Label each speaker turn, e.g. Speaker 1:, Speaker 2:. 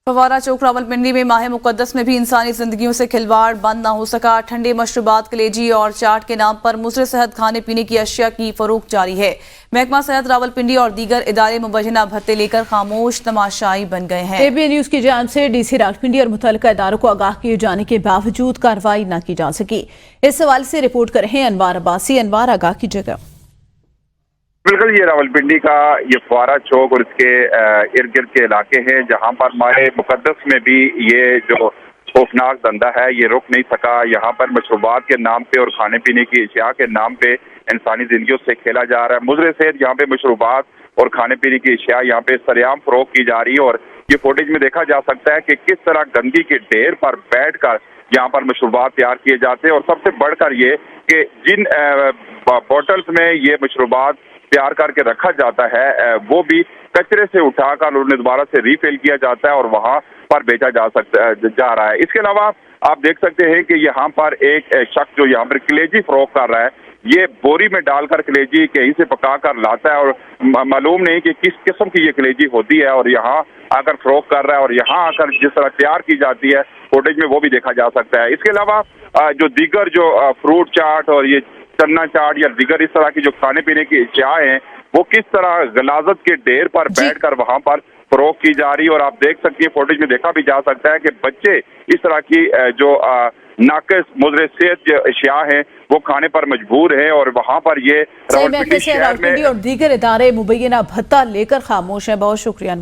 Speaker 1: फवारा चौक रावलपिंडी में माह मुकद्दस में भी इंसानी जिंदगियों से खिलवाड़ बंद न हो सका। ठंडे मशरूबात, कलेजी और चाट के नाम पर मुज़र सेहत खाने पीने की अशिया की फरोख्त जारी है। महकमा सेहत रावलपिंडी और दीगर इदारे मुबैना भत्ते लेकर खामोश तमाशाई बन गए हैं। एबीएन न्यूज की जानिब से डीसी रावलपिंडी और मुतल्लिका इदारों को आगाह किए जाने के बावजूद कार्रवाई न की जा सकी। इस हवाले से रिपोर्ट कर रहे हैं अनवार अब्बासी। अनवार, आगाह कीजिएगा।
Speaker 2: बिल्कुल, ये रावलपिंडी का ये फवारा चौक और इसके इर्द गिर्द के इलाके हैं जहाँ पर माह मुकद्दस में भी ये जो खौफनाक धंधा है ये रुक नहीं सका। यहाँ पर मशरूबात के नाम पे और खाने पीने की अशिया के नाम पे इंसानी जिंदगियों से खेला जा रहा है। मुज़र सेहत यहाँ पे मशरूबात और खाने पीने की अशिया यहाँ पे सरेआम फरोख्त की जा रही है और ये फुटेज में देखा जा सकता है कि किस तरह गंदगी के ढेर पर बैठ कर यहाँ पर मशरूबात तैयार किए जाते हैं। और सबसे बढ़कर ये कि जिन बोटल्स में ये मशरूबात तैयार करके रखा जाता है वो भी कचरे से उठाकर उन्हें दोबारा से रीफिल किया जाता है और वहां पर बेचा जा रहा है। इसके अलावा आप देख सकते हैं कि यहाँ पर एक शख्स जो यहाँ पर कलेजी फरोख्त कर रहा है, ये बोरी में डालकर कलेजी कहीं से पका कर लाता है और मालूम नहीं कि किस किस्म की ये कलेजी होती है और यहाँ आकर फरोख्त कर रहा है और यहाँ आकर जिस तरह तैयार की जाती है फुटेज में वो भी देखा जा सकता है। इसके अलावा जो दीगर जो फ्रूट चाट और ये चन्ना चाट या दीगर इस तरह की जो खाने पीने की अशियाएं हैं वो किस तरह गलाजत के ढेर पर बैठकर वहां पर फरोख्त की जा रही है। और आप देख सकती है फुटेज में देखा भी जा सकता है कि बच्चे इस तरह की जो नाकिस मुज़र सेहत जो अशिया हैं वो खाने पर मजबूर हैं और वहां पर ये
Speaker 1: रावलपिंडी और दीगर इदारे मुबैना भत्ता लेकर खामोश है। बहुत शुक्रिया।